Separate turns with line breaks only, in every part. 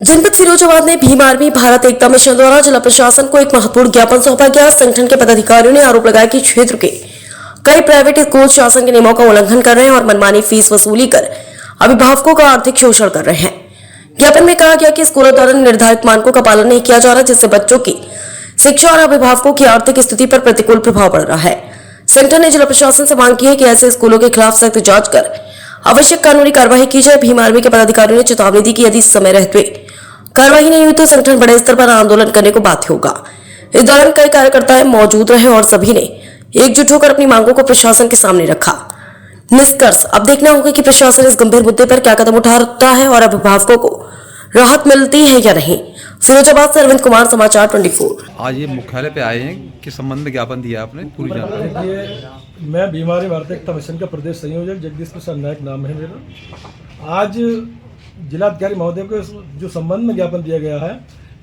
जनपद फिरोजाबाद में भीम आर्मी भारत एकता मिशन द्वारा जिला प्रशासन को एक महत्वपूर्ण ज्ञापन सौंपा गया। संगठन के पदाधिकारियों ने आरोप लगाया कि क्षेत्र के कई प्राइवेट स्कूल शासन के नियमों का उल्लंघन कर रहे हैं और मनमानी फीस वसूली कर अभिभावकों का आर्थिक शोषण कर रहे हैं। ज्ञापन में कहा गया कि स्कूलों द्वारा निर्धारित मानकों का पालन नहीं किया जा रहा, जिससे बच्चों की शिक्षा और अभिभावकों की आर्थिक स्थिति पर प्रतिकूल प्रभाव पड़ रहा है। संगठन ने जिला प्रशासन से मांग की है कि ऐसे स्कूलों के खिलाफ सख्त जांच कर आवश्यक कानूनी कार्यवाही की जाए। भीम आर्मी के पदाधिकारियों ने चेतावनी दी कि यदि समय रहते कार्रवाई नहीं हुई तो संगठन बड़े स्तर पर आंदोलन करने को बाध्य होगा। इस दौरान कई कार्यकर्ता मौजूद रहे और सभी ने एकजुट होकर अपनी मांगों को प्रशासन के सामने रखा। निष्कर्ष अब देखना होगा कि प्रशासन इस गंभीर मुद्दे पर क्या कदम उठाता है और अभिभावकों को राहत मिलती है या नहीं। फिरोजाबाद से अरविंद कुमार, समाचार 24।
आज ये मुख्यालय पे आए हैं किस संबंध में ज्ञापन दिया आपने, पूरी जानकारी।
मैं भीम आर्मी भारत एकता मिशन का प्रदेश संयोजक जगदीश प्रसाद नायक नाम है मेरा। आज जिलाधिकारी महोदय को जो संबंध में ज्ञापन दिया गया है,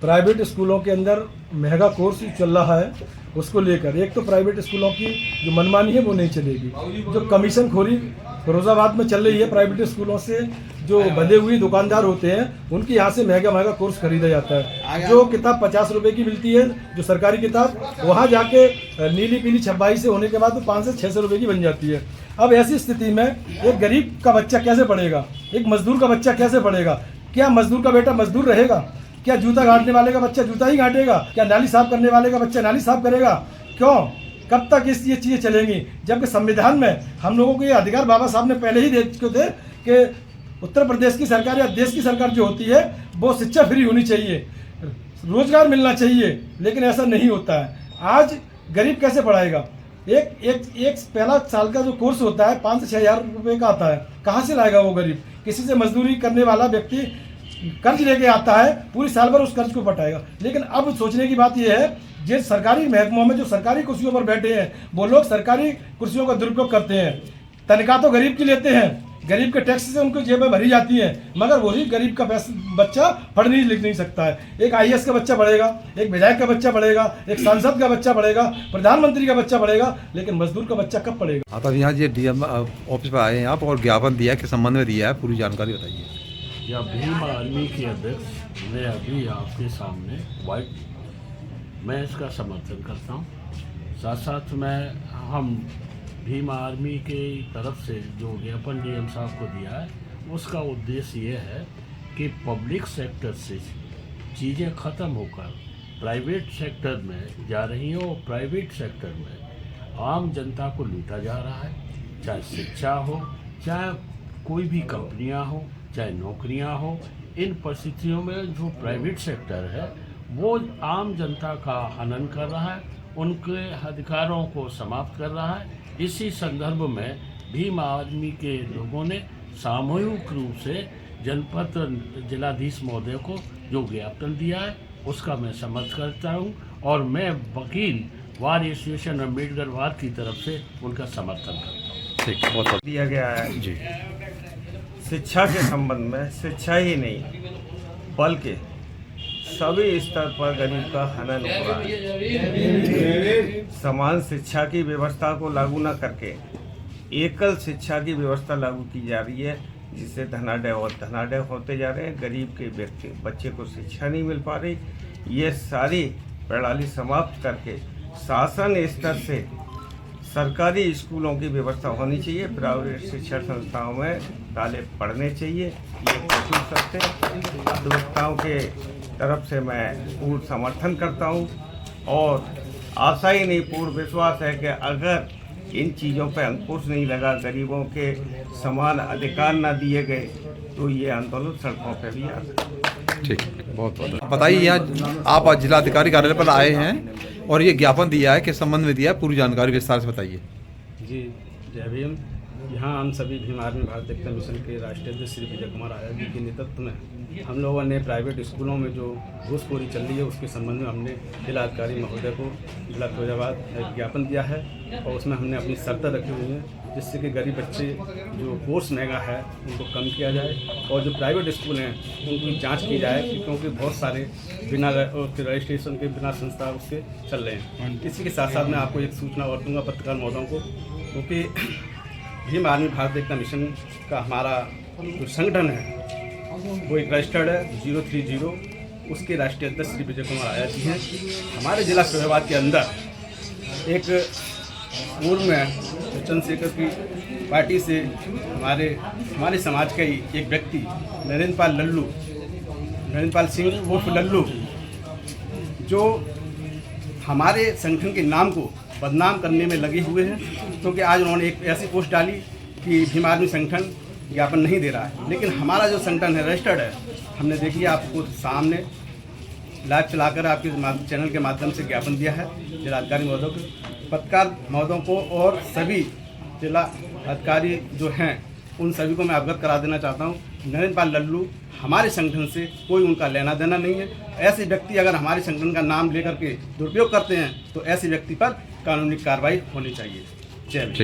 प्राइवेट स्कूलों के अंदर महंगा कोर्स चल रहा है, उसको लेकर एक तो प्राइवेट स्कूलों की जो मनमानी है वो नहीं चलेगी। जो कमीशन खोरी फिरोजाबाद में चल रही है, प्राइवेट स्कूलों से जो बंधे हुए दुकानदार होते हैं उनके यहाँ से महंगा कोर्स खरीदा जाता है। जो किताब 50 रुपए की मिलती है, जो सरकारी किताब, वहाँ जाके नीली पीली छपाई से होने के बाद 500 से 600 रुपए की बन जाती है। अब ऐसी स्थिति में एक गरीब का बच्चा कैसे पढ़ेगा, एक मजदूर का बच्चा कैसे पढ़ेगा? क्या मजदूर का बेटा मजदूर रहेगा? क्या जूता गांठने वाले का बच्चा जूता ही गांठेगा? क्या नाली साफ करने वाले का बच्चा नाली साफ करेगा? क्यों? कब तक ये चीज़ें चलेंगी? जबकि संविधान में हम लोगों को ये अधिकार बाबा साहब ने पहले ही दे चुके थे कि उत्तर प्रदेश की सरकार या देश की सरकार जो होती है वो शिक्षा फ्री होनी चाहिए, रोजगार मिलना चाहिए, लेकिन ऐसा नहीं होता है। आज गरीब कैसे पढ़ाएगा? एक पहला साल का जो कोर्स होता है 5 से 6 हज़ार रुपये का आता है, कहाँ से लाएगा वो गरीब? किसी से मजदूरी करने वाला व्यक्ति कर्ज लेके आता है, पूरी साल भर उस कर्ज को पटाएगा। लेकिन अब सोचने की बात यह है, जो सरकारी महकमों में जो सरकारी कुर्सियों पर बैठे हैं वो लोग सरकारी कुर्सियों का दुरुपयोग करते हैं। तनख्वाह तो गरीब की लेते हैं, गरीब के टैक्स से उनको जेबें भरी जाती हैं, मगर वही गरीब का बच्चा पढ़ नहीं लिख नहीं सकता है। एक IAS का बच्चा पढ़ेगा, एक विधायक का बच्चा पढ़ेगा, एक सांसद का बच्चा पढ़ेगा, प्रधानमंत्री का बच्चा पढ़ेगा, लेकिन मजदूर का बच्चा कब पढ़ेगा?
आप अब यहाँ ये DM ऑफिस पर आए हैं आप और ज्ञापन दिया है, किस संबंध में दिया है, पूरी जानकारी बताइए।
या भीम आर्मी के अध्यक्ष मैं अभी आपके सामने मैं इसका समर्थन करता हूँ। साथ साथ हम भीम आर्मी के तरफ से जो ज्ञापन DM साहब को दिया है, उसका उद्देश्य ये है कि पब्लिक सेक्टर से चीज़ें ख़त्म होकर प्राइवेट सेक्टर में जा रही हैं और प्राइवेट सेक्टर में आम जनता को लूटा जा रहा है। चाहे शिक्षा हो, चाहे कोई भी कंपनियां हो, चाहे नौकरियां हो, इन परिस्थितियों में जो प्राइवेट सेक्टर है वो आम जनता का हनन कर रहा है, उनके अधिकारों को समाप्त कर रहा है। इसी संदर्भ में भीम आर्मी के लोगों ने सामूहिक रूप से जनपद जिलाधीश महोदय को जो ज्ञापन दिया है उसका मैं समर्थन करता हूं और मैं वकील वार एसोसिएशन अम्बेडकर वार की तरफ से उनका समर्थन करता हूँ।
ठीक, बहुत
दिया गया है
जी।
शिक्षा के संबंध में शिक्षा ही नहीं बल्कि सभी स्तर पर गरीब का हनन हो रहा है। समान शिक्षा की व्यवस्था को लागू न करके एकल शिक्षा की व्यवस्था लागू की जा रही है, जिससे धनाढ्य होते जा रहे हैं। गरीब के व्यक्ति बच्चे को शिक्षा नहीं मिल पा रही। ये सारी प्रणाली समाप्त करके शासन स्तर से सरकारी स्कूलों की व्यवस्था होनी चाहिए। प्राइवेट शिक्षा संस्थाओं में ताले पढ़ने चाहिए। ये कोशिश करते अधिवक्ताओं के तरफ से मैं पूर्ण समर्थन करता हूं और आशा ही नहीं पूर्ण विश्वास है कि अगर इन चीज़ों पर अंकुश नहीं लगा, गरीबों के समान अधिकार न दिए गए, तो ये आंदोलन सड़कों पर भी आ सकता है।
ठीक, बहुत बहुत बताइए। यहाँ आप आज जिलाधिकारी कार्यालय पर आए हैं और ये ज्ञापन दिया है, किस संबंध में दिया है, पूरी जानकारी विस्तार से बताइए।
जी, जय भीम। यहाँ हम सभी भीम आर्मी भारत एकता मिशन के राष्ट्रीय अध्यक्ष श्री विजय कुमार आया जी के नेतृत्व में हम लोगों ने प्राइवेट स्कूलों में जो घूसखोरी चल रही है उसके संबंध में हमने जिलाधिकारी महोदय को जिला फिरोजाबाद एक ज्ञापन दिया है और उसमें हमने अपनी शर्तें रखी हुई हैं, जिससे कि गरीब बच्चे जो कोर्स महंगा है उनको कम किया जाए और जो प्राइवेट स्कूल हैं उनकी जांच की जाए, क्योंकि बहुत सारे बिना रजिस्ट्रेशन के बिना संस्था उसके चल रहे हैं। इसी के साथ साथ मैं आपको एक सूचना और दूँगा पत्रकार महोदयों को, क्योंकि भीम आर्मी भारत एकता मिशन का हमारा जो संगठन है वो एक रजिस्टर्ड है 030, उसके राष्ट्रीय अध्यक्ष श्री विजय कुमार आया जी हैं। हमारे जिला फिरोजाबाद के अंदर एक पूर्व में चंद्रशेखर की पार्टी से हमारे समाज का ही एक व्यक्ति नरेंद्र पाल सिंह उर्फ लल्लू, जो हमारे संगठन के नाम को बदनाम करने में लगे हुए हैं, क्योंकि आज उन्होंने एक ऐसी पोस्ट डाली कि भीम आर्मी संगठन ज्ञापन नहीं दे रहा है, लेकिन हमारा जो संगठन है रजिस्टर्ड है। हमने देखिए आपको सामने लाइव चलाकर आपके चैनल के माध्यम से ज्ञापन दिया है जिलाधिकारी महोदय को, पत्रकार महोदयों को और सभी जिला अधिकारी जो हैं उन सभी को मैं अवगत करा देना चाहता हूँ। नरेंद्र पाल लल्लू हमारे संगठन से कोई उनका लेना देना नहीं है। ऐसे व्यक्ति अगर हमारे संगठन का नाम लेकर के दुरुपयोग करते हैं तो ऐसे व्यक्ति पर कानूनी कार्रवाई होनी चाहिए। जय हिंद।